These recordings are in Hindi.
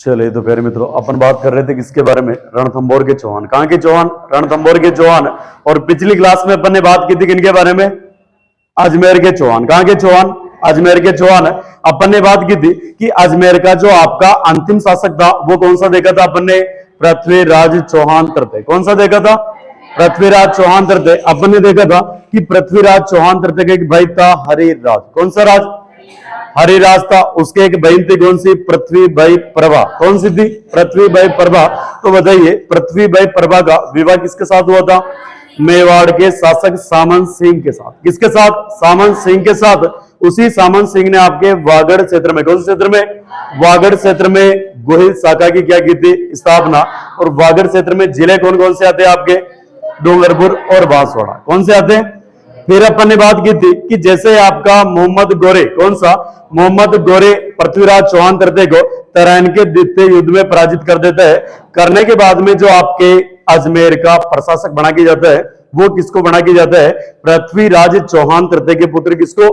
चलिए तो फिर मित्रों अपन बात कर रहे थे किसके बारे में, रणथंभौर के चौहान। कहां के चौहान? रणथंभौर के चौहान। और पिछली क्लास में अपन ने बात की थी किनके बारे में? अजमेर के चौहान। कहां के चौहान? अजमेर के चौहान। अपन ने बात की थी कि अजमेर का जो आपका अंतिम शासक था वो कौन सा देखा था अपन ने? पृथ्वीराज चौहान तृतीय। कौन सा देखा था? पृथ्वीराज चौहान तृतीय। अपन ने देखा था कि पृथ्वीराज चौहान तृतीय का एक भाई था हरिराज। कौन सा राज? हरिराज था। उसके एक बहन थी, कौन सी? पृथ्वीबाई प्रभा। कौन सी थी? पृथ्वीबाई प्रभा। तो बताइए पृथ्वीबाई प्रभा का विवाह किसके साथ हुआ था? मेवाड़ के शासक सामंत सिंह के साथ। किसके साथ? सामंत सिंह के साथ। उसी सामंत सिंह ने आपके वागड़ क्षेत्र में, कौन से क्षेत्र में? वागड़ क्षेत्र में गोहिल शाखा की क्या की थी? स्थापना। और वागड़ क्षेत्र में जिले कौन कौन से आते हैं आपके? डूंगरपुर और बांसवाड़ा। कौन से आते हैं? फिर अपन ने बात की थी कि जैसे आपका मोहम्मद गोरे, कौन सा? मोहम्मद गोरे पृथ्वीराज चौहान तृतीय को तराइन के द्वितीय युद्ध में पराजित कर देता है। करने के बाद में जो आपके अजमेर का प्रशासक बना किया जाता है वो किसको बना किया जाता है? पृथ्वीराज चौहान तृतीय के पुत्र किसको?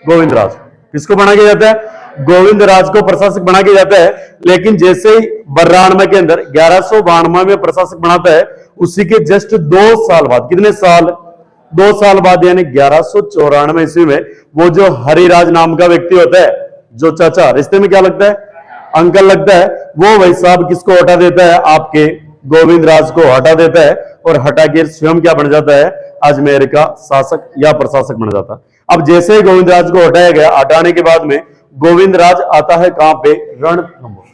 गोविंदराज। किसको बना किया जाता है? गोविंदराज को प्रशासक बना किया जाता है। लेकिन जैसे ही 92 के अंदर 1192 में प्रशासक बनाता है, उसी के जस्ट 2 साल बाद, कितने साल? 2 साल बाद यानी 1194 ईस्वी में वो जो हरिराज नाम का व्यक्ति होता है, जो चाचा रिश्ते में क्या लगता है? अंकल लगता है, वो भाई साहब किसको हटा देता है? आपके गोविंदराज को हटा देता है और हटा के स्वयं क्या बन जाता है? अजमेर का शासक या प्रशासक बन जाता है। अब जैसे ही गोविंदराज को हटाया गया, हटाने के बाद में गोविंदराज आता है कहां पे? रणथंभौर।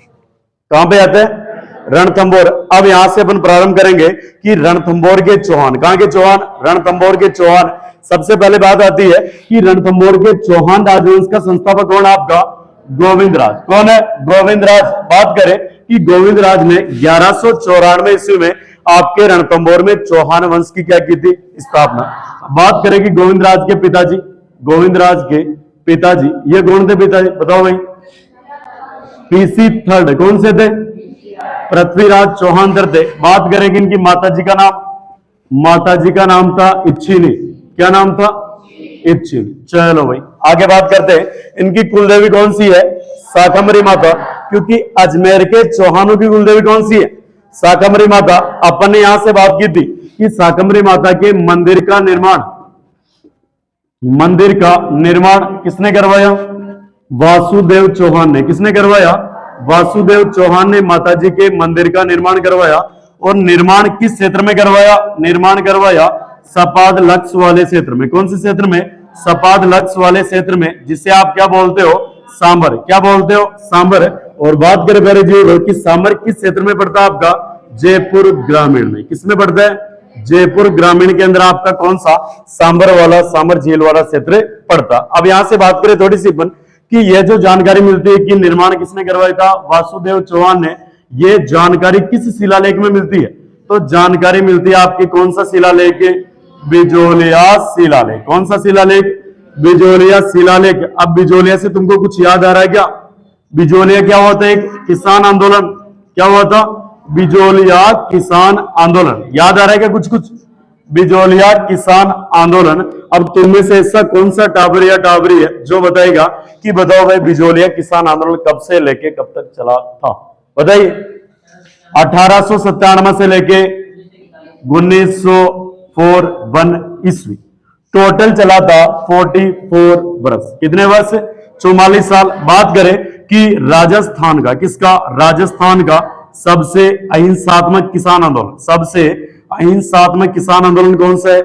कहां पे आता है? रणथंभौर। अब यहां से अपन प्रारंभ करेंगे कि रणथंभौर के चौहान। कहां के चौहान? रणथंभौर के चौहान। सबसे पहले बात आती है कि रणथंभौर के चौहान राजवंश का संस्थापक कौन है आपका? गोविंदराज। कौन है? गोविंदराज। बात करें कि गोविंदराज ने 1194 ईस्वी में आपके रणथंभौर में चौहान वंश की क्या की थी? स्थापना। बात करें कि गोविंदराज के पिताजी, गोविंदराज के पिताजी ये कौन थे पिताजी? बताओ भाई। PC third. कौन से थे? पृथ्वीराज चौहान तृतीय। बात करेंगे इनकी माताजी का नाम, माताजी का नाम था इच्छिनी। क्या नाम था? इच्छिनी। चलो भाई आगे बात करते हैं। इनकी कुलदेवी कौन सी है? शाकंभरी माता। क्योंकि अजमेर के चौहानों की कुलदेवी कौन सी है? शाकंभरी माता। अपन ने यहां से बात की थी कि शाकंभरी माता के मंदिर का निर्माण किसने करवाया? वासुदेव चौहान ने। किसने करवाया? वासुदेव चौहान ने माताजी के मंदिर का निर्माण करवाया। और निर्माण किस क्षेत्र में करवाया? निर्माण करवाया सपाद लक्ष्य वाले क्षेत्र में। कौन से क्षेत्र में? सपाद लक्ष्य वाले क्षेत्र में, जिसे आप क्या बोलते हो? सांबर। क्या बोलते हो? सांबर। और बात करें मेरे जी कि सांबर किस क्षेत्र में पड़ता है आपका? जयपुर ग्रामीण में। किसमें पड़ता है? जयपुर ग्रामीण के अंदर आपका कौन सा? सांबर वाला, सांबर झील वाला क्षेत्र पड़ता। अब यहां से बात करें थोड़ी सी कि यह जो जानकारी मिलती है कि निर्माण किसने करवाया था? वासुदेव चौहान ने। यह जानकारी किस शिलालेख में मिलती है? तो जानकारी मिलती है आपकी कौन सा शिलालेख? बिजोलिया शिलालेख। कौन सा शिलालेख? बिजोलिया शिलालेख। अब बिजोलिया से तुमको कुछ याद आ रहा है क्या? बिजोलिया क्या होता है? एक किसान आंदोलन। क्या हुआ था? बिजोलिया किसान आंदोलन। याद आ रहा है क्या कुछ कुछ? बिजोलिया किसान आंदोलन। अब तुममें से ऐसा कौन सा टाबरी या टाबरी है जो बताएगा कि बताओ भाई बिजोलिया किसान आंदोलन कब से लेके कब तक चला था? बताइए। 1897 से लेके 1941 ईस्वी टोटल चला था 44 वर्ष। कितने वर्ष? 44 साल। बात करें कि राजस्थान का, किसका? राजस्थान का सबसे अहिंसात्मक किसान आंदोलन, सबसे अहिंसात्मक किसान आंदोलन कौन सा है?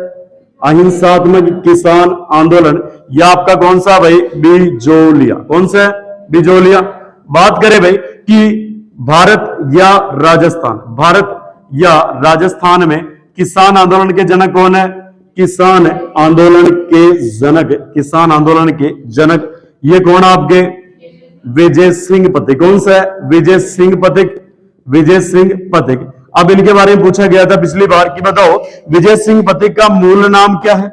अहिंसात्मक किसान आंदोलन यह आपका कौन सा भाई? बिजोलिया। कौन सा है? बिजोलिया। बात करें भाई कि भारत या राजस्थान, भारत या राजस्थान में किसान आंदोलन के जनक कौन है? किसान आंदोलन के जनक, किसान आंदोलन के जनक ये कौन आपके? विजय सिंह पथिक। कौन सा है? विजय सिंह पथिक। विजय सिंह पथिक। अब इनके बारे में पूछा गया था पिछली बार कि बताओ विजय सिंह पथिक का मूल नाम क्या है?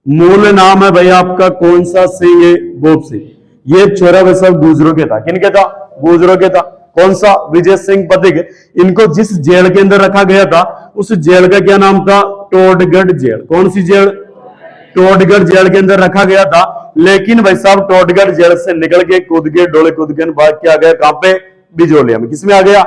मूल नाम है भाई आपका कौन सा? सिंह गोप सिंह। ये छोरा वैसा गुजरों के था। किनके था? गुजरों के था। कौन सा? विजय सिंह पथिक। इनको जिस जेल के अंदर रखा गया था उस जेल का क्या नाम था? टोडगढ़ जेल। कौन सी जेल? टोडगढ़ जेल के अंदर रखा गया था। लेकिन भाई साहब टोडगढ़ जेल से निकल के कूद के डोले कूद के भाग के आ गया कहां पे? बिजोलिया में। किसमें आ गया?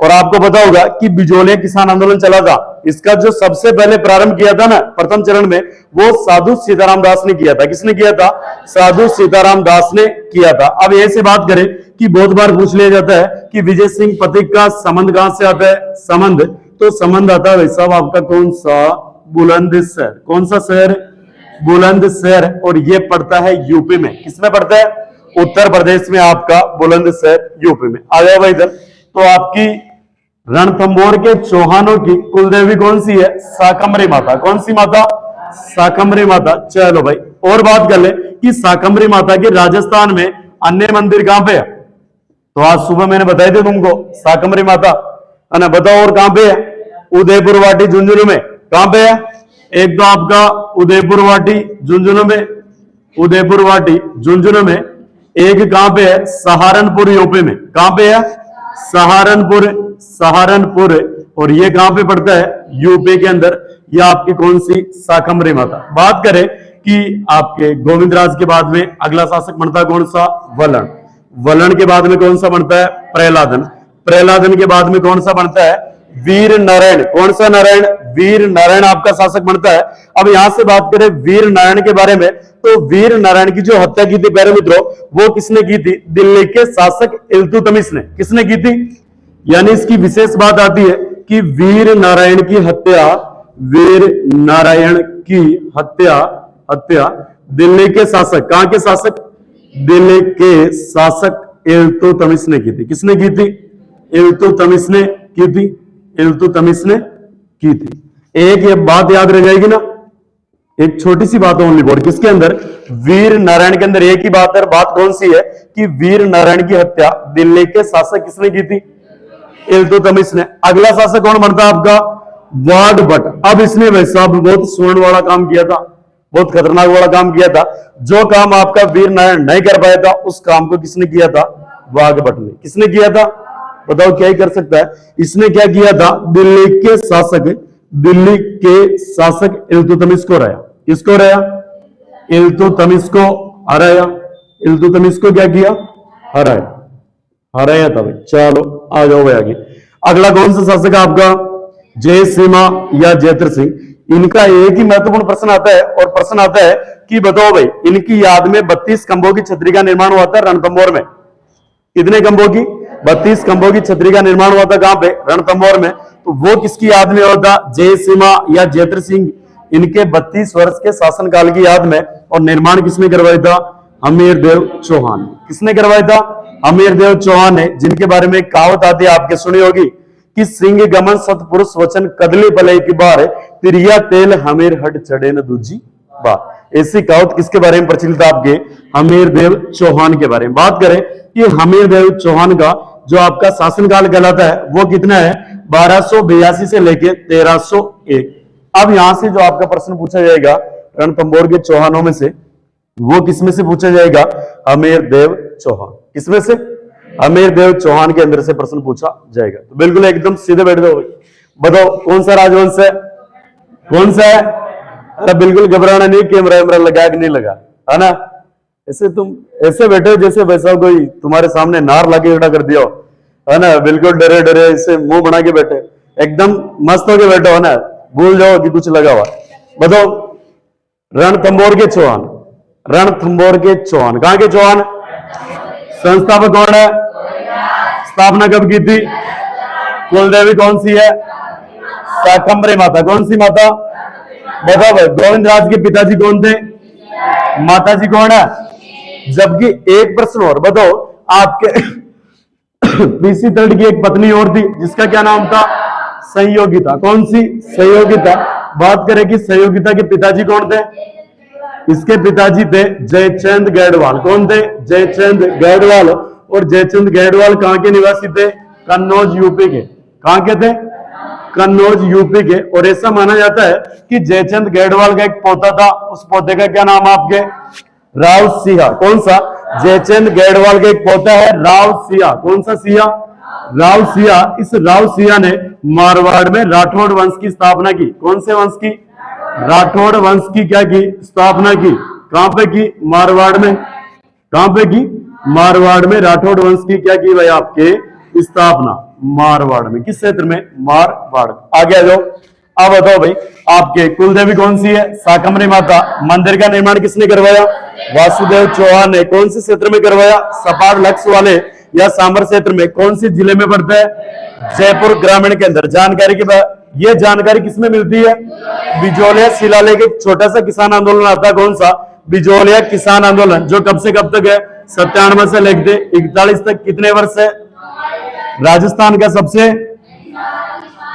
और आपको पता होगा कि बिजोलिया किसान आंदोलन चला था, इसका जो सबसे पहले प्रारंभ किया था ना प्रथम चरण में, वो साधु सीताराम दास ने किया था। किसने किया था? साधु सीताराम दास ने किया था। अब ऐसे बात करें कि बहुत बार पूछ लिया जाता है कि विजय सिंह पथिक का संबंध कहां से आता है? संबंध तो संबंध आता है भाई साहब आपका कौन सा? बुलंदशहर। कौन सा शहर? बुलंदशहर। और ये पड़ता है यूपी में। किसमें पड़ता है? उत्तर प्रदेश में आपका बुलंदशहर यूपी में। आ गया भाई इधर। तो आपकी रणथंभौर के चौहानों की कुलदेवी कौन सी है? शाकंभरी माता। कौन सी माता? शाकंभरी माता। चलो भाई और बात कर ले कि शाकंभरी माता के राजस्थान में अन्य मंदिर कहां पे है? तो आज सुबह मैंने बताई थी तुमको शाकंभरी माता है ना। बताओ और कहां पे है? उदयपुर वाटी झुंझुनू में। कहां पे है? एक तो आपका उदयपुर वाटी झुंझुनू में, उदयपुर वाटी झुंझुनू में। एक कहां पे है? सहारनपुर यूपी में। कहां पे है? सहारनपुर। सहारनपुर। और ये कहां पे पड़ता है? यूपी के अंदर। ये आपकी कौन सी? शाकंभरी माता। बात करें कि आपके गोविंदराज के बाद में अगला शासक बनता है कौन सा? वलण। वलण के बाद में कौन सा बनता है? प्रहलादन। प्रहलादन के बाद में कौन सा बनता है? वीर नारायण। कौन सा नारायण? वीर नारायण आपका शासक बनता है। अब यहां से बात करें वीर नारायण के बारे में, तो वीर नारायण की जो हत्या की थी प्यारे मित्रों, वो किसने की थी? दिल्ली के शासक इल्तुतमिश ने। किसने की थी? यानी इसकी विशेष बात आती है कि वीर नारायण की हत्या, वीर नारायण की हत्या, हत्या दिल्ली के शासक, कहां के शासक? दिल्ली के शासक इल्तुतमिश ने की थी। किसने की थी? इल्तुतमिश ने की थी। इल्तुतमिश ने की थी। एक ये बात याद रह जाएगी ना, एक छोटी सी बात ओनली बोर्ड किसके अंदर? वीर नारायण के अंदर एक ही बात है। बात कौन सी है कि वीर नारायण की हत्या दिल्ली के शासक किसने की थी? इल्तुतमिश ने। अगला शासक कौन बनता है आपका? वाघ भट्ट। अब इसने वैसा बहुत स्वर्ण वाला काम किया था, बहुत खतरनाक वाला काम किया था। जो काम आपका वीर नारायण नहीं कर पाया था, उस काम को किसने किया था? वाघ भट्ट ने। किसने किया था? बताओ क्या ही कर सकता है? इसने क्या किया था? दिल्ली के शासक, दिल्ली के शासक इल्तुतमिश को हराया। किसको हराया? इल्तुतमिश को हराया। इल्तुतमिश को क्या किया? हराया। हराया था भाई। चलो आ जाओ भाई आगे। अगला कौन सा शासक है आपका? जय सिम्हा या जयद्रथ सिंह। इनका एक ही महत्वपूर्ण प्रश्न आता है, और प्रश्न आता है कि बताओ भाई इनकी याद में 32 खंभों की छतरी का निर्माण हुआ था रणथंभौर में। कितने खंभों की? 32 खंभों की छतरी का निर्माण हुआ था। कहां पे? रणथंभौर में। तो वो किसकी याद में हुआ था? जय सिम्हा या जयद्रथ सिंह। इनके 32 वर्ष के शासनकाल की याद में। और निर्माण किसने करवाया था? हमीरदेव चौहान। किसने करवाया था? हमीरदेव चौहान ने, जिनके बारे में एक कहावत आती है आपके सुनी होगी कि सिंह गमन सतपुरुष वचन कदली पलई की बार, तिरिया तेल हमीर हट चढ़े न दूजी बार। ऐसी कहावत किसके बारे में प्रचलित? आपके हमीरदेव चौहान के बारे में। बात करें कि हमीरदेव चौहान का जो आपका शासनकाल कहलाता है वो कितना है? 1282 से लेके 1301। अब यहां से जो आपका प्रश्न पूछा जाएगा रणथंभौर के चौहानों में से, वो किसमें से पूछा जाएगा? हमीरदेव चौहान। किसमें से? हमीरदेव चौहान के अंदर से प्रश्न पूछा जाएगा। तो बिल्कुल एकदम सीधे बैठ जाओ। बताओ कौन सा राजवंश है? कौन सा है? अरे बिल्कुल घबराना नहीं, कैमरा वैमरा लगा कि नहीं लगा, है ना। ऐसे तुम ऐसे बैठे हो जैसे वैसा कोई तुम्हारे सामने नार लाके खड़ा कर दिया हो, है ना। बिल्कुल डरे डरे ऐसे मुंह बना के बैठे, एकदम मस्त होके बैठे हो ना, भूल जाओ कि कुछ लगा हुआ। बताओ रणथंभौर के चौहान, रणथंभौर के चौहान कहां के चौहान? संस्थापक कौन है? स्थापना कब की थी? कुलदेवी कौन सी है? शाकंभरी माता। कौन सी माता? बताओ भाई। गोविंदराज के पिताजी कौन थे? माता जी कौन है? जबकि एक प्रश्न और बताओ, आपके पीसी तर्ड की एक पत्नी और थी जिसका क्या नाम था? संयोगिता। कौन सी? संयोगिता। बात करें कि संयोगिता के पिताजी कौन थे? इसके पिताजी थे जयचंद गैडवाल। कौन थे? जयचंद गैडवाल। और जयचंद गैडवाल कहां के निवासी थे? कन्नौज यूपी के। कहां के थे? कन्नौज यूपी के। और ऐसा माना जाता है कि जयचंद गैडवाल का एक पोता था, उस पोते का क्या नाम आपके? राव सिंह। कौन सा? जयचंद गैडवाल का एक पोता है राव सिंह। कौन सा सिंह? राव सिंह। इस राव सिंह ने मारवाड़ में राठौड़ वंश की स्थापना की। कौन से वंश की? राठौड़ वंश की क्या की? स्थापना की। कहां पे की? मारवाड़ में। कहां पे की? मारवाड़ में राठौड़ वंश की क्या की भाई आपके स्थापना, मारवाड़ में, किस क्षेत्र में, मारवाड़। आगे आ जाओ। अब बताओ भाई आपके कुल देवी कौन सी है, शाकंभरी माता। मंदिर का निर्माण किसने करवाया, वासुदेव चौहान ने। कौन से क्षेत्र में करवाया, सपाट लक्ष्य वाले या सांबर क्षेत्र में। कौन सी जिले में पड़ता है, जयपुर ग्रामीण के अंदर। जानकारी की ये जानकारी किसमें मिलती है, बिजोलिया शिलालेख। एक छोटा सा किसान आंदोलन आता है, कौन सा, बिजोलिया किसान आंदोलन, जो कब से कब तक है, 97 से लेकर 41 तक। कितने वर्ष है, राजस्थान का सबसे,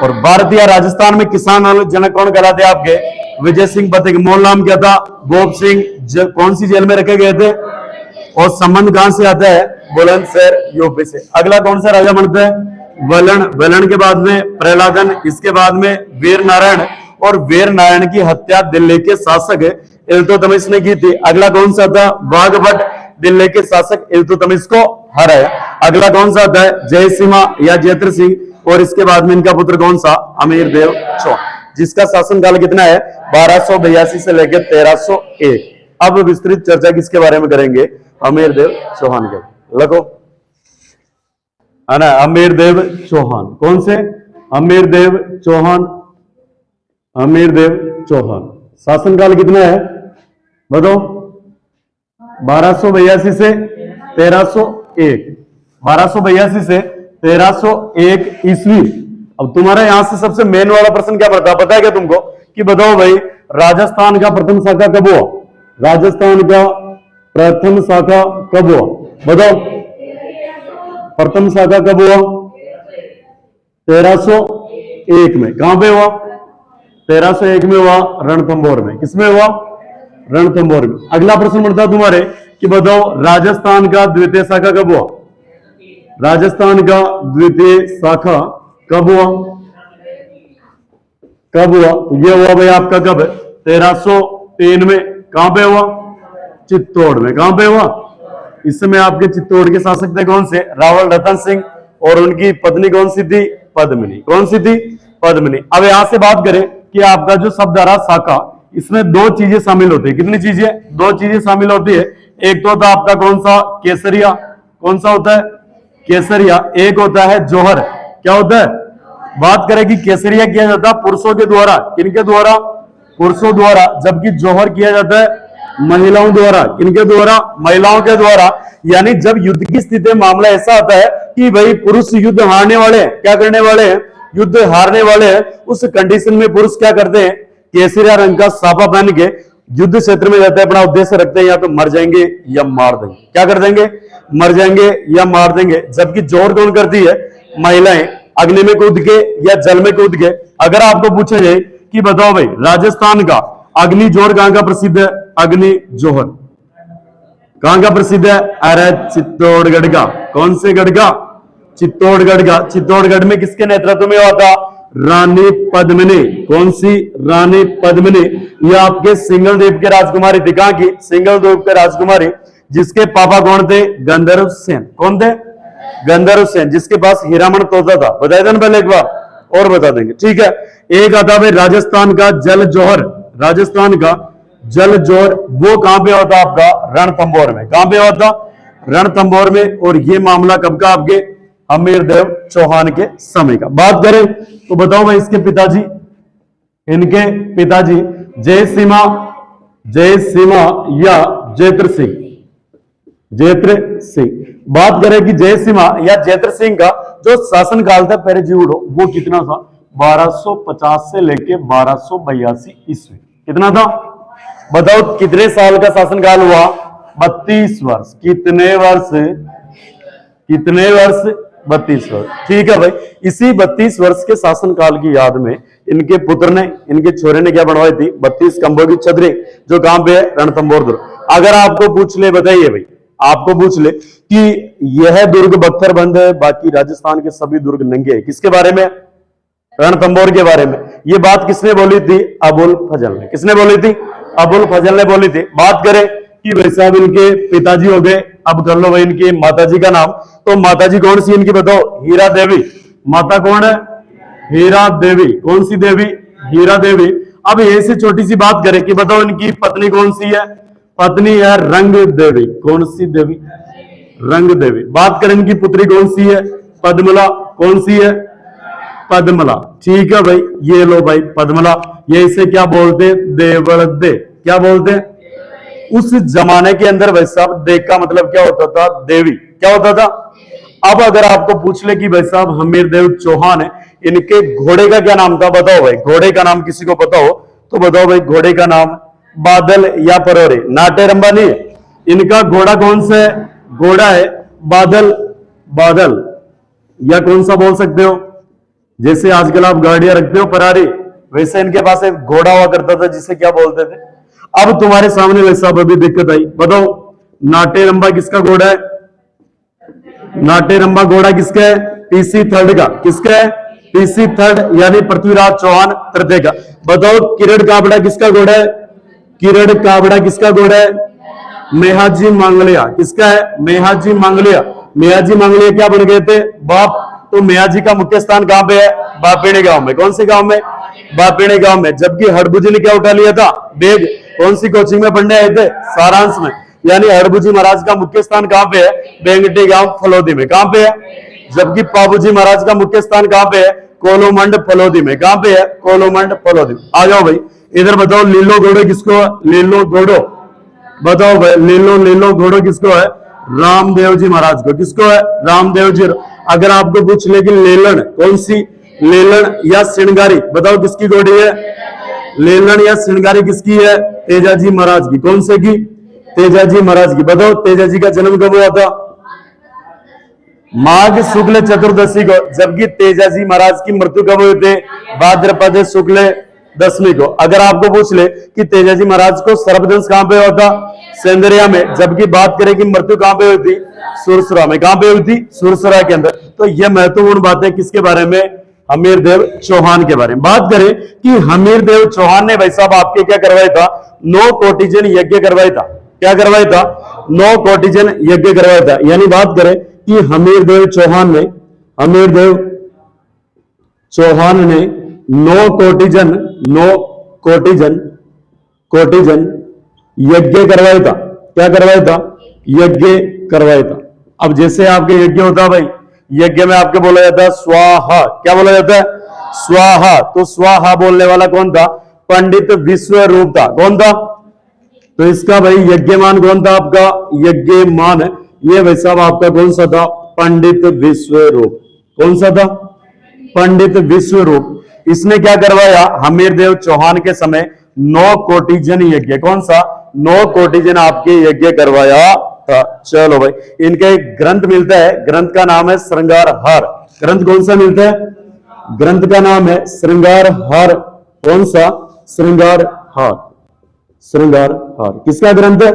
और भारतीय राजस्थान में किसान आंदोलन जनक कौन कहलाते आपके, विजय सिंह बतिक। मूल नाम क्या था, गोप सिंह। कौन सी जेल में रखे गए थे, और संबंध कहां से आता है, बुलंदशहर यूपी से। अगला कौन सा राजा बनता है, वलन। वलन के बाद में प्रहलादन, इसके बाद में वीर नारायण, और वीर नारायण की हत्या दिल्ली के शासक इल्तुतमिश ने की थी। अगला कौन सा था, बाघभट्ट, दिल्ली के शासक इल्तुतमिश को हराया। अगला कौन सा था, जयसिम्हा या जयद्र सिंह, और इसके बाद में इनका पुत्र कौन सा, अमीर देव चौहान, जिसका शासनकाल कितना है, 1282 से लेकर 1301। अब विस्तृत चर्चा किसके बारे में करेंगे, अमीर देव चौहान के। लगो है ना, अमीर देव चौहान। कौन से, अमीर देव चौहान। अमीर देव चौहान शासनकाल कितना है, बताओ, 1282 से 1301। 1282 से 1301 ईस्वी। अब तुम्हारा यहां से सबसे मेन वाला प्रश्न क्या पता है क्या तुमको, कि बताओ भाई राजस्थान का प्रथम शाखा कब हुआ, राजस्थान का प्रथम शाखा कब हुआ, बताओ, प्रथम शाखा कब हुआ, 1301 में। कहां पे हुआ, 1301 में हुआ, रणथंभौर में। किसमें हुआ, रणथंभौर में। अगला प्रश्न बढ़ता तुम्हारे कि बताओ राजस्थान का द्वितीय शाखा कब हुआ, राजस्थान का द्वितीय शाखा कब हुआ, कब हुआ, तो ये हुआ भाई आपका कब, 1303 में। कहां पे हुआ, चित्तौड़ में। कहां पे हुआ, इस समय आपके चित्तौड़ के शासक थे कौन से, रावल रतन सिंह, और उनकी पत्नी कौन सी थी, पद्मिनी। कौन सी थी, पद्मिनी। अब यहां से बात करें कि आपका जो शब्द आ रहा शाखा, इसमें दो चीजें शामिल होती है। कितनी चीजें, दो चीजें शामिल होती है। एक तो होता है आपका कौन सा, केसरिया। कौन सा होता है, केसरिया। एक होता है जौहर। क्या होता है, बात करें कि केसरिया किया जाता है पुरुषों के द्वारा, किनके द्वारा, पुरुषों द्वारा, जबकि जौहर किया जाता है महिलाओं द्वारा। किनके द्वारा, महिलाओं के द्वारा। यानी जब युद्ध की स्थिति में मामला ऐसा आता है कि भाई पुरुष युद्ध हारने वाले हैं, क्या करने वाले हैं, युद्ध हारने वाले हैं, उस कंडीशन में पुरुष क्या करते हैं, केसरिया रंग का साफा पहन के युद्ध क्षेत्र में जाते हैं, अपना उद्देश्य रखते हैं, या तो मर जाएंगे या मार देंगे। क्या कर देंगे, मर जाएंगे या मार देंगे। जबकि जोर कौन करती है, महिलाएं, अग्नि में कूद के या जल में कूद के। अगर आपको पूछा जाए कि बताओ भाई राजस्थान का अग्नि जोहर कहां का प्रसिद्ध है, अग्नि जोहर कहां का प्रसिद्ध है, अरे चित्तौड़गढ़ का। कौन से गढ़ का, चित्तौड़गढ़ का। चित्तौड़गढ़ में किसके नेतृत्व में हुआ था, रानी पद्मिनी। कौन सी, रानी पद्मिनी। यह आपके सिंगल देव के राजकुमारी थी। कहां की, सिंगल देव के राजकुमारी, जिसके पापा कौन थे, गंधर्व सेन। कौन थे, गंधर्व सेन, जिसके पास हीरामण तोता था। बताया था ना पहले एक बार, और बता देंगे, ठीक है। एक आता है राजस्थान का जल जौहर। राजस्थान का जल जौहर वो कहां पे होता आपका, रणथंभौर में। कहां पे होता, रणथंभौर में। और ये मामला कब का, आपके अमीर देव चौहान के समय का। बात करें तो बताओ भाई इसके पिताजी, इनके पिताजी जयसिम्हा, जयसिम्हा या जयद्र सिंह, जयद्र सिंह। बात करें कि जयसिम्हा या जयद्र सिंह का जो शासनकाल था पहले जीवड़ो, वो कितना था, 1250 से लेके 1282 ईस्वी। कितना था, बताओ कितने साल का शासनकाल हुआ, 32 वर्ष। कितने वर्ष, कितने वर्ष, 32 वर्ष। ठीक है भाई, इसी 32 वर्ष के शासनकाल की याद में इनके पुत्र ने, इनके छोरे ने क्या बनवाई थी, 32 खंभों की छतरी, जो कहां पे है, रणथंभौर दुर्ग। अगर आपको पूछ ले, बताइए भाई, आपको पूछ ले कि यह दुर्ग बख्तरबंद है, बाकी राजस्थान के सभी दुर्ग नंगे हैं, किसके बारे में, रणथंभौर के बारे में। ये बात किसने बोली थी, अबुल फजल ने। किसने बोली थी, अबुल फजल ने बोली थी। बात करें कि भाई साहब इनके पिताजी हो गए, अब कर लो भाई इनकी माताजी का नाम। तो माताजी कौन सी इनकी, बताओ, हीरा देवी। माता कौन है, हीरा देवी। कौन सी देवी, हीरा देवी। अब ऐसी छोटी सी बात करें कि बताओ इनकी पत्नी कौन सी है, पत्नी है रंग देवी। कौन सी देवी, रंग देवी। बात करें इनकी पुत्री कौन सी है? पद्मला। कौन सी है? पद्मला। ठीक है भाई, ये लो भाई पद्मला। ये इसे क्या बोलते? देवलदे। क्या बोलते हैं? उस जमाने के अंदर भाई साहब दे का मतलब क्या होता था? देवी। क्या होता था? अब अगर आपको पूछ ले कि भाई साहब हमीर देव चौहान है, इनके घोड़े का क्या नाम था? बताओ भाई, घोड़े का नाम किसी को पता हो तो बताओ भाई। घोड़े का नाम बादल या परोरे? नाटेरंबा नहीं है, इनका घोड़ा कौन सा है? घोड़ा है बादल। बादल या कौन सा बोल सकते हो? जैसे आजकल आप गाड़ियां रखते हो परारी, वैसे इनके पास एक घोड़ा हुआ करता था जिसे क्या बोलते थे? अब तुम्हारे सामने वैसा अभी दिक्कत आई, बताओ नाटेरंबा किसका घोड़ा है? नाटेरंबा घोड़ा किसका है? पीसी थर्ड का। किसका है? पीसी थर्ड यानी पृथ्वीराज चौहान तृतीय का। बताओ किरण काबड़ा किसका घोड़ा है? किरण काबड़ा किसका घोड़ा है? मेहाजी मांगलिया। किसका है? मेहाजी मांगलिया। मेहाजी मांगलिया क्या बन गए थे? बाप। तो मेहाजी का मुख्य स्थान कहां पे है? बापेणे गांव में। कौन से गांव में? बापेणे गांव में। जबकि हड़बुजी ने क्या उठा लिया था? बेग। कौन सी कोचिंग में पढ़ने आए थे? सारांश में। यानी हड़बुजी महाराज का मुख्य स्थान कहां पे है? बेंगटी गांव फलोदी में। कहां पे है? जबकि पाबूजी महाराज का मुख्य स्थान कहां पे है? कोलोमंड फलोदी में। कहां पे है? कोलोमंड फलोदी। आ जाओ भाई इधर, बताओ लीलो घोड़ो किसको? लीलो घोड़ो बताओ भाई। लीलो घोड़ो किसको है? रामदेव जी महाराज को। किसको है? रामदेव जी। अगर आपको पूछ ले कि लेलन कौन सी? लेलन या श्रृंगारी, बताओ किसकी घोड़ी है? लेलन या श्रृंगारी किसकी है? तेजाजी महाराज की। कौन से की? तेजाजी महाराज की। बताओ तेजाजी का जन्म कब हुआ था? माघ शुक्ल चतुर्दशी को। जबकि तेजाजी महाराज की मृत्यु कब हुई थी? भाद्रपद शुक्ल दशमी को। अगर आपको पूछ ले कि तेजाजी महाराज को सर्पदंश कहां पे हुआ था? सेंदरिया में। जबकि बात करें कि मृत्यु कहां पे हुई थी? सुरसुरा में। कहां पे हुई थी? सुरसुरा के अंदर। तो यह महत्वपूर्ण बातें किसके बारे में? हमीर देव चौहान के बारे में। बात करें कि हमीर देव चौहान ने भाई साहब आपके क्या करवाया था? 9 कोटिजन यज्ञ करवाया था। क्या करवाया था? 9 कोटिजन यज्ञ करवाया था। यानी बात करें कि हमीर देव चौहान ने 9 कोटिजन यज्ञ करवाया था। क्या करवाया था? यज्ञ करवाया था। अब जैसे आपके यज्ञ होता भाई, यज्ञ में आपके बोला जाता है स्वाहा। क्या बोला जाता है? स्वाहा। तो स्वाहा बोलने वाला कौन था? पंडित विश्वरूप था। कौन था? तो इसका भाई यज्ञमान कौन था आपका? यज्ञमान ये भाई साहब आपका कौन सा था? पंडित विश्वरूप। कौन सा था? पंडित विश्वरूप। इसने क्या करवाया? हमीर देव चौहान के समय 9 कोटिजन यज्ञ। कौन सा? 9 कोटिजन आपके यज्ञ करवाया था। चलो भाई, इनका एक ग्रंथ मिलता है, ग्रंथ का नाम है श्रृंगार हार। ग्रंथ कौन सा मिलता है? ग्रंथ का नाम है श्रृंगार हार। कौन सा? श्रृंगार हार। श्रृंगार हार किसका ग्रंथ है?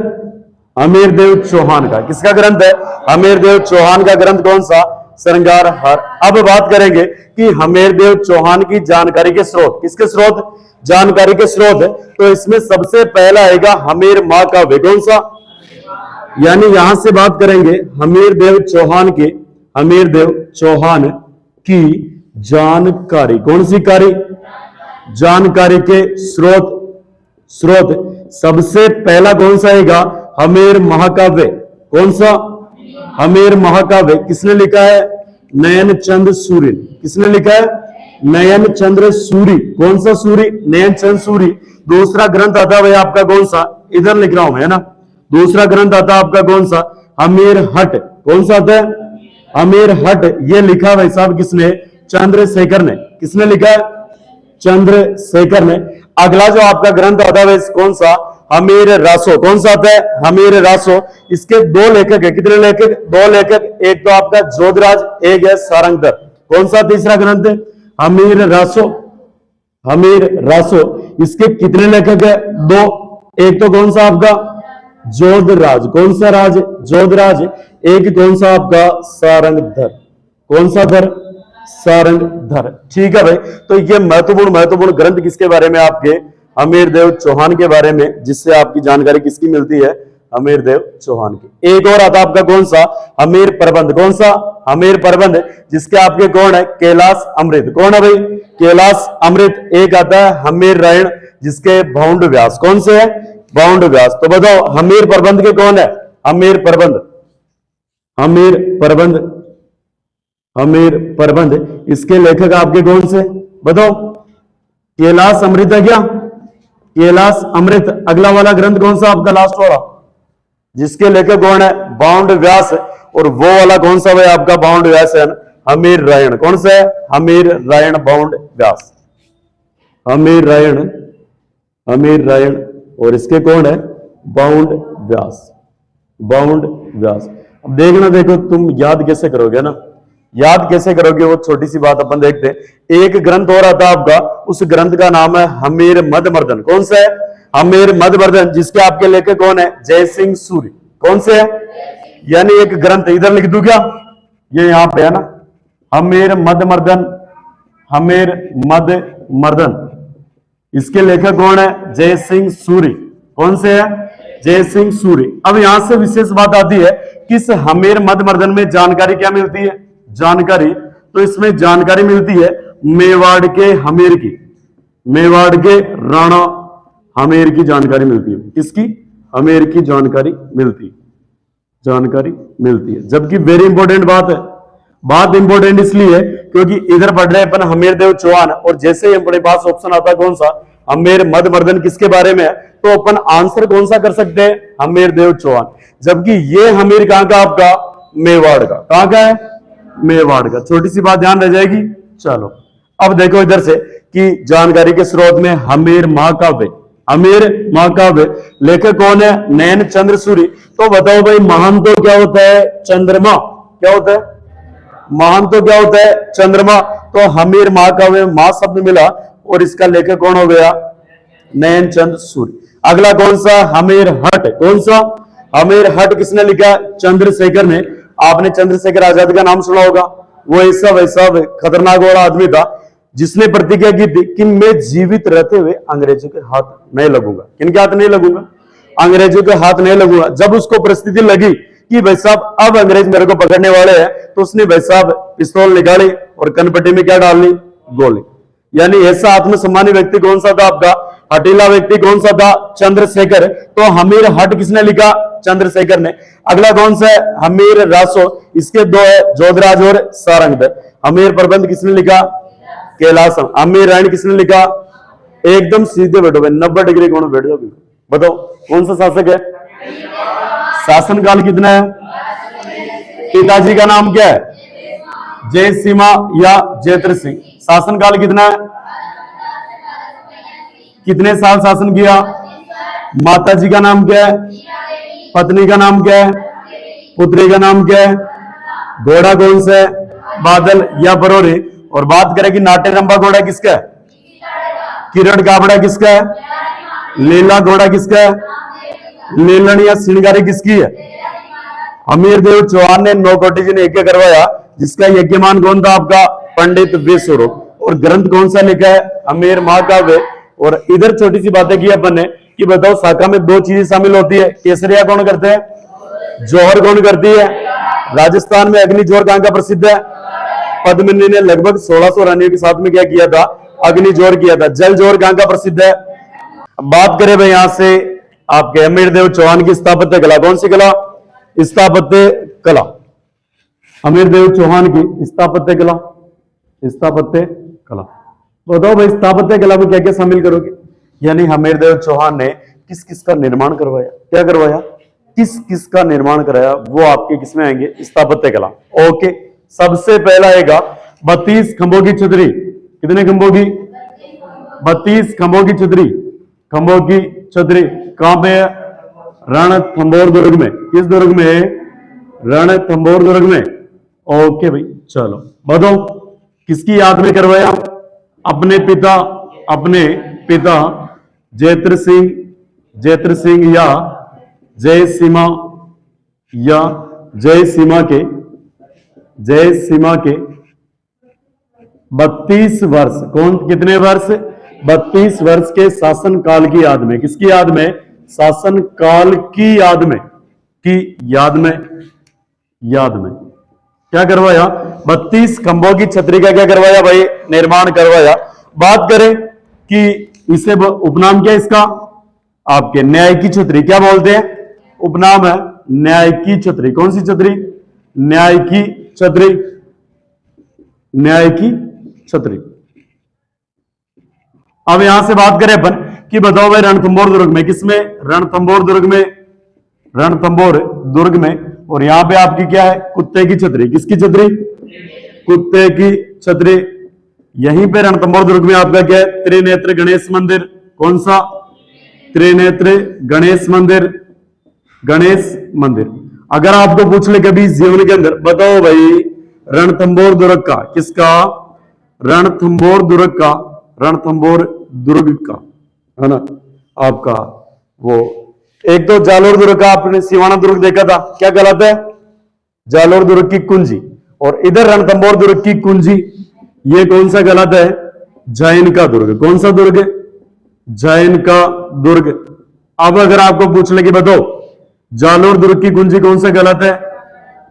हमीर देव चौहान का। किसका ग्रंथ है? हमीर देव चौहान का ग्रंथ कौन सा? श्रृंगार हार। अब बात करेंगे कि हमीर देव चौहान की जानकारी के स्रोत। किसके स्रोत? जानकारी के स्रोत। तो इसमें सबसे पहला आएगा हमीर महाकाव्य। कौन सा? यानी यहां से बात करेंगे हमीर देव चौहान के, हमीर देव चौहान की जानकारी। कौन सी कारी? जानकारी के स्रोत। सबसे पहला कौन सा आएगा? हमीर महाकाव्य। कौन सा? हमीर महाकाव्य। किसने लिखा है? नयन चंद्र सूरी। किसने लिखा है? नयन चंद्र सूरी। कौन सा सूरी? नयन चंद्र सूरी। दूसरा ग्रंथ आता है आपका कौन सा? इधर लिख रहा हूं मैं, है ना। दूसरा ग्रंथ आता है आपका कौन सा? हमीर हट। कौन सा आता है? हमीर हट। ये लिखा भाई साहब किसने? चंद्रशेखर ने। किसने लिखा है? चंद्रशेखर ने। अगला जो आपका ग्रंथ आता है कौन सा? हमीर रासो। कौन सा आता है? हमीर रासो। इसके 2 लेखक है। कितने लेखक? 2 लेखक। एक तो आपका जोधराज, एक है सारंगधर। कौन सा तीसरा ग्रंथ है? हमीर रासो। हमीर रासो। इसके कितने लेखक है? 2। एक तो कौन सा आपका? जोधराज। कौन सा राज? जोधराज। एक कौन सा आपका? सारंगधर। कौन सा धर? सारंगधर। ठीक है भाई। तो ये महत्वपूर्ण ग्रंथ किसके बारे में? आपके हमीर देव चौहान के बारे में, जिससे आपकी जानकारी किसकी मिलती है? हमीर देव चौहान की। एक और आता आपका कौन सा? हमीर प्रबंध। कौन सा? हमीर प्रबंध। जिसके आपके कौन है? कैलाश अमृत। कौन है भाई? कैलाश अमृत। एक आता है हमीर रायण, जिसके बाउंड व्यास। कौन से है? बाउंड व्यास। तो बताओ हमीर प्रबंध के कौन है? हमीर प्रबंध। हमीर प्रबंध, हमीर प्रबंध, इसके लेखक आपके कौन से बताओ? कैलाश अमृत है क्या? कैलाश अमृत। अगला वाला ग्रंथ कौन सा आपका लास्ट वाला, जिसके लेखक कौन है? बाउंड व्यास। और वो वाला कौन सा है आपका? बाउंड व्यास है हमीर रायण। कौन सा है? हमीर रायण बाउंड व्यास, हमीर रायण, हमीर रायण। और इसके कौन है? बाउंड व्यास, बाउंड व्यास। अब देखना, देखो तुम याद कैसे करोगे ना, याद कैसे करोगे वो छोटी सी बात अपन देखते हैं। एक ग्रंथ हो रहा था आपका, उस ग्रंथ का नाम है हमीर मदमर्दन। कौन सा है? हमीर मदमर्दन, जिसके आपके लेखक कौन है? जय सिंह सूरी। कौन से है? यानी एक ग्रंथ इधर लिख दूं क्या? ये यहां पे है ना, हमीर मदमर्दन, हमीर मदमर्दन। इसके लेखक कौन है? जय सिंह सूरी। कौन से है? जय सिंह सूरी। अब यहां से विशेष बात आती है कि इस हमीर मदमर्दन में जानकारी क्या मिलती है? जानकारी, तो इसमें जानकारी मिलती है मेवाड़ के हमीर की, मेवाड़ के राणा हमीर की जानकारी मिलती है। किसकी? हमीर की जानकारी मिलती है, जानकारी मिलती है। जबकि वेरी इंपॉर्टेंट बात है, बात इंपॉर्टेंट इसलिए क्योंकि इधर पढ़ रहे हैं अपन हमीर देव चौहान, और जैसे ही अपने पास ऑप्शन आता है कौन सा? हमीर मदमर्दन किसके बारे में है, तो अपन आंसर कौन सा कर सकते हैं? हमीर देव चौहान। जबकि ये हमीर कहां का आपका? मेवाड़ का। कहां का है? मेवाड़ का। छोटी सी बात ध्यान रह जाएगी। चलो अब देखो इधर से कि जानकारी के स्रोत में हमीर महाकाव्य, हमीर महाकाव्य, लेखक कौन है? नयन चंद्र सूरी। तो बताओ भाई, महान तो क्या होता है? चंद्रमा। क्या होता है? महान तो क्या होता है? चंद्रमा। तो हमीर महाकाव्य में महा शब्द मिला और इसका लेखक कौन हो गया? नयन चंद्र सूरी। अगला कौन सा? हमीर हट। कौन सा? हमीर हट किसने लिखा? चंद्रशेखर ने। आपने चंद्रशेखर आजाद का नाम सुना होगा। वो ऐसा वैसा खतरनाक वाला आदमी था जिसने प्रतिज्ञा की थी कि मैं जीवित रहते हुए अंग्रेजों के हाथ नहीं लगूंगा। किनके हाथ नहीं लगूंगा? अंग्रेजों के हाथ नहीं लगूंगा। जब उसको परिस्थिति लगी कि भाई साहब अब अंग्रेज मेरे को पकड़ने वाले हैं, तो उसने भाई साहब पिस्तौल निकाली और कनपट्टी में क्या डाल ली? गोली। यानी ऐसा आत्मसम्मानी व्यक्ति कौन सा था आपका? हठीला व्यक्ति कौन सा था? चंद्रशेखर। तो हमीर हट किसने लिखा? चंद्रशेखर ने। अगला कौन सा है? हमीर रासो। इसके दो है, जोधराज और सारंग। हमीर प्रबंध किसने लिखा? कैलाशम। हमीर रायण किसने लिखा? एकदम सीधे बैठो भाई, 90 डिग्री कोण बैठ जाओ। बताओ कौन सा शासक है? शासनकाल कितना है? पिताजी का नाम क्या है? जय सीमा या जयत्र सिंह। शासनकाल कितना है? कितने साल शासन किया? माता जी का नाम क्या है? पत्नी का नाम क्या है? पुत्री का नाम क्या है? घोड़ा कौन सा है? बादल या बरोरी। और बात करें कि नाट्यरंभा घोड़ा किसका है? किरण काबड़ा किसका है? लीला घोड़ा किसका है? लीलन या श्रृंगारी किसकी है? हमीर देव चौहान ने 9 कोटि जी ने यज्ञ करवाया, जिसका यज्ञमान कौन था आपका? पंडित विश्वरूप। और ग्रंथ कौन सा लिखा है? हमीर महाकाव्य। और इधर छोटी सी बातें की अपन ने कि बताओ शाखा में 2 चीजें शामिल होती है। केसरिया कौन करते हैं? जौहर कौन करती है? राजस्थान में अग्नि जोहर कहां का प्रसिद्ध है? पद्मिनी ने लगभग 1600 रानियों के साथ में क्या किया था? अग्नि जोहर किया था। जल जोहर कहां का प्रसिद्ध है? अब बात करें भाई यहां से आपके हमीर देव चौहान की स्थापत्य कला। कौन सी कला? स्थापत्य कला। हमीर देव चौहान की स्थापत्य कला, स्थापत्य कला। बताओ भाई स्थापत्य कला में क्या क्या शामिल करोगे? यानी हमीर देव चौहान ने किस किस का निर्माण करवाया? क्या करवाया? किस किस का निर्माण कराया? वो आपके किसमें आएंगे? स्थापत्य कला। ओके, सबसे पहला आएगा 32 खंभों की छतरी। कितने खंभों की? 32 खंभों की छतरी। खंभों की छतरी कहां पे है? रणथंभौर दुर्ग में। किस दुर्ग में? रणथंभौर दुर्ग में। ओके भाई, चलो बताओ किसकी याद में करवाया? अपने पिता जयत्र सिंह या जय सीमा के 32 वर्ष। कौन? कितने वर्ष? 32 वर्ष के शासन काल की याद में। किसकी याद में? शासन काल की याद में, याद में क्या करवाया? 32 खंभों की छतरी का क्या करवाया भाई? निर्माण करवाया। बात करें कि इसे उपनाम क्या इसका? आपके न्याय की छतरी। क्या बोलते हैं? उपनाम है न्याय की छतरी। कौन सी छतरी? न्याय की छतरी, न्याय की छतरी। अब यहां से बात करें अपन कि बताओ भाई रणथंभौर दुर्ग में, किसमें, रणथंभौर दुर्ग में, रणथंभौर दुर्ग में, और यहां पे आपकी क्या है, कुत्ते की छतरी। किसकी छतरी, कुत्ते की छतरी। यहीं पे रणथंभौर दुर्ग में आपका क्या है, त्रिनेत्र गणेश मंदिर। कौन सा, त्रिनेत्र गणेश मंदिर, गणेश मंदिर। अगर आपको पूछ ले कभी जीवन के अंदर, बताओ भाई रणथंभौर दुर्ग का, किसका, रणथंभौर दुर्ग का, रणथंभौर दुर्ग का, है ना आपका वो, एक तो जालोर दुर्ग का आपने सिवाना दुर्ग देखा था, क्या कहलाता है, जालोर दुर्ग की कुंजी, और इधर रणथंभौर दुर्ग की कुंजी, ये कौन सा कहलाता है, जैन का दुर्ग। कौन सा दुर्ग, जैन का दुर्ग। अब अगर आपको पूछ ले कि बताओ जालोर दुर्ग की कुंजी कौन सा कहलाता है,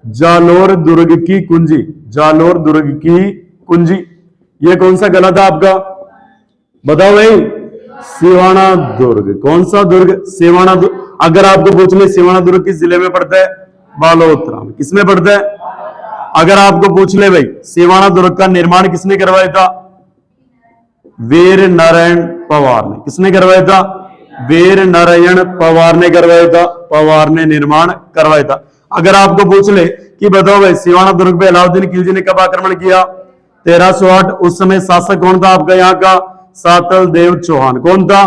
जालोर दुर्ग की कुंजी, जालोर दुर्ग की कुंजी, ये कौन सा कहलाता है आपका, बताओ भाई, सिवाना दुर्ग। कौन सा दुर्ग, सिवाना दुर्ग। अगर आपको पूछ ले सिवाना दुर्ग किस जिले में पड़ता है, बालोतरा में। किसमें पड़ता है, अगर आपको पूछ ले भाई सिवाना दुर्ग का निर्माण किसने करवाया था, वीर नारायण पवार ने। किसने करवाया था, वीर नारायण पवार ने करवाया था, पवार ने निर्माण करवाया था। अगर आपको पूछ ले कि बताओ भाई सिवाना दुर्ग पे अलाउद्दीन खिलजी ने कब आक्रमण किया, 1308। उस समय शासक कौन था आपका यहाँ का, सातल देव चौहान। कौन था,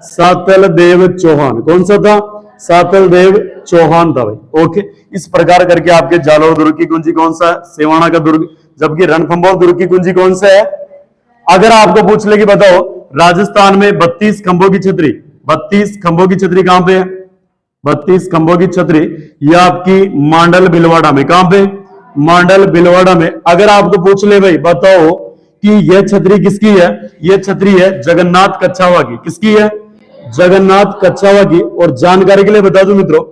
सातल देव चौहान। कौन सा था, सातल देव चौहान था भाई। ओके, इस प्रकार करके आपके जालोर दुर्ग की कुंजी कौन सा है, सिवाना का दुर्ग, जबकि रणथंभौर दुर्ग की कुंजी कौन सा है। अगर आपको पूछ ले कि बताओ राजस्थान में 32 खंभों की छतरी, 32 खंभों की छतरी कहां पे है, 32 खंभों की छतरी, यह आपकी मांडल भिलवाड़ा में। कहां पे, मांडल भिलवाड़ा में। अगर आपको पूछ ले भाई बताओ कि यह छतरी किसकी है, यह छतरी है जगन्नाथ कच्छावा की। किसकी है, जगन्नाथ कच्छावा की। और जानकारी के लिए बता दूं मित्रों,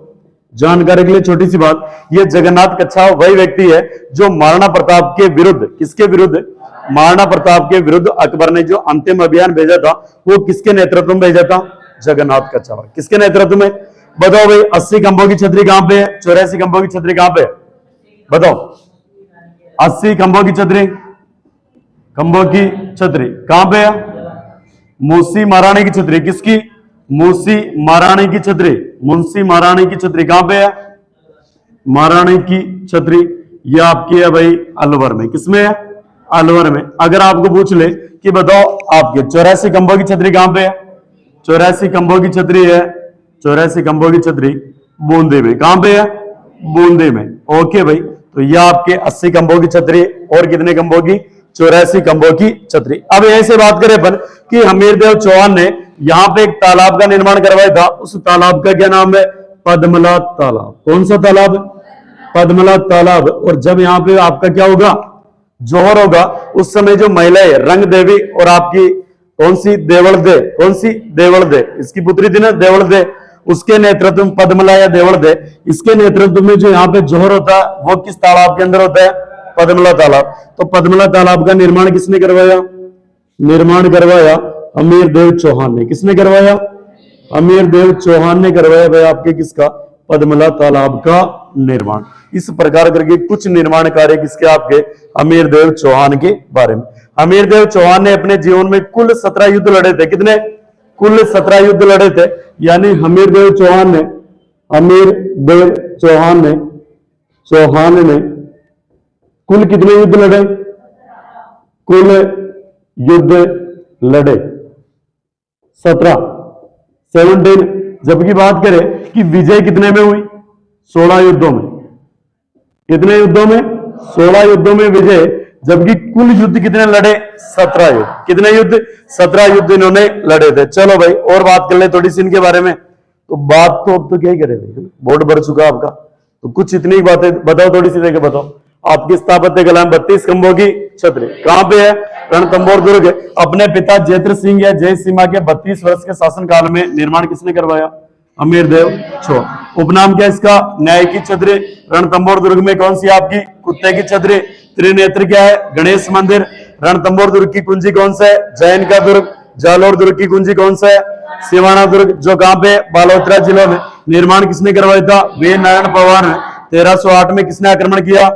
जानकारी के लिए छोटी सी बात, यह जगन्नाथ कच्छावा वही व्यक्ति है जो महाराणा प्रताप के विरुद्ध, किसके विरुद्ध, महाराणा प्रताप के विरुद्ध अकबर ने जो अंतिम अभियान भेजा था वो किसके नेतृत्व में भेजा था, जगन्नाथ कच्छावा। किसके नेतृत्व में, बताओ भाई 80 खंभों की छतरी कहां पे है, 84 खंभों की छतरी कहां पे है, बताओ 80 खंभों की छतरी, खंभों की छतरी कहां पे है, मूसी महारानी की छतरी। किसकी, मूसी महारानी की छतरी, मुंशी महारानी की छतरी कहां पे है, महारानी की छतरी, ये आपकी है भाई अलवर में। किसमें है, अलवर में। अगर आपको पूछ ले कि बताओ आपके 84 खंभों की छतरी कहां पे है, 84 खंभों की छतरी है, 84 खंभों की छतरी बूंदे में। कहां पे है, बूंदे में। ओके भाई, तो यह आपके 80 खंभों की छतरी और कितने खंभों की, 84 खंभों की छतरी। अब यहीं से बात करें अपन कि हमीरदेव चौहान ने यहां पे एक तालाब का निर्माण करवाया था, उस तालाब का क्या नाम है, पद्मला तालाब। कौन सा तालाब, पद्मला तालाब। और जब यहां पे आपका क्या होगा, जोहर होगा, उस समय जो महिलाएं रंग देवी और आपकी कौन सी, देवल दे, कौन सी, देवल दे, इसकी पुत्री थी ना देवल दे, उसके नेतृत्व में पद्मला या देवल दे, इसके नेतृत्व में जो यहाँ पे जोहर होता है वो किस तालाब के अंदर होता है, पद्मला तालाब। तो पद्मला तालाब का निर्माण किसने करवाया, निर्माण करवाया हमीरदेव चौहान ने। किसने करवाया, हमीरदेव चौहान ने करवाया भाई आपके किसका, पद्मला तालाब का निर्माण। इस प्रकार करके कुछ निर्माण कार्य किसके, आपके हमीरदेव चौहान के बारे में। हमीरदेव चौहान ने अपने जीवन में कुल 17 युद्ध लड़े थे। कितने, कुल 17 युद्ध लड़े थे। यानी हमीरदेव चौहान ने, हमीरदेव चौहान ने कुल कितने युद्ध लड़े, कुल युद्ध लड़े 17। जबकि बात करें कि विजय कितने में हुई, 16 युद्धों में। कितने युद्धों में, 16 युद्धों में विजय। जबकि कुल युद्ध कितने लड़े, 17 युद्ध। कितने युद्ध, 17 युद्ध इन्होंने लड़े थे। चलो भाई और बात कर ले थोड़ी सी इनके बारे में। तो बात तो अब तो क्या ही करे भाई, बोर्ड भर चुका आपका, तो कुछ इतनी बातें बताओ, थोड़ी सी देखे बताओ। आपकी स्थापत्य कला 32 खंभों की छतरी कहां पे है, रणथंभौर दुर्ग। अपने पिता जयद्रथ सिंह या जय सीमा के 32 वर्ष के शासन काल में निर्माण किसने करवाया, हमीरदेव चौहान। उपनाम क्या इसका, न्याय की छतरी। रणथंभौर दुर्ग में कौन सी आपकी, कुत्ते की छतरी। त्रिनेत्र क्या है, गणेश मंदिर। रणथंभौर दुर्ग की कुंजी कौन सा है, जैन का दुर्ग। जालोर दुर्ग की कुंजी कौन सा है, सिवाना दुर्ग, जो कहां पे, बालोतरा जिले में। निर्माण किसने करवाया था, वीर नारायण पवार ने। 1308 में किसने आक्रमण किया?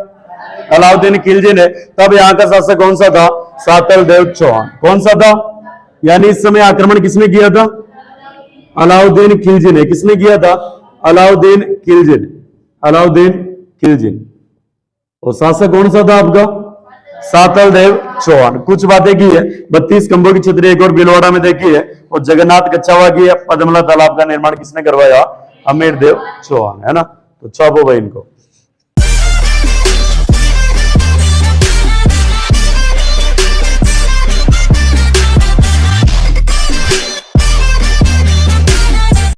अलाउद्दीन खिलजी ने। तब यहाँ का शासक कौन सा था? सातल देव चौहान। कौन सा था? यानी इस समय आक्रमण किसने किया था? अलाउद्दीन खिलजी ने। किसने किया था? अलाउद्दीन खिलजी ने। अलाउद्दीन खिलजी ने। और शासक कौन सा था आपका? सातल देव चौहान। कुछ बातें की है। 32 खंभों की छतरी एक और भीलवाड़ा में देखी है। और जगन्नाथ कच्छावा की है। पद्मला तालाब का निर्माण किसने करवाया? अमीर देव चौहान, है ना। तो छापो भाई इनको।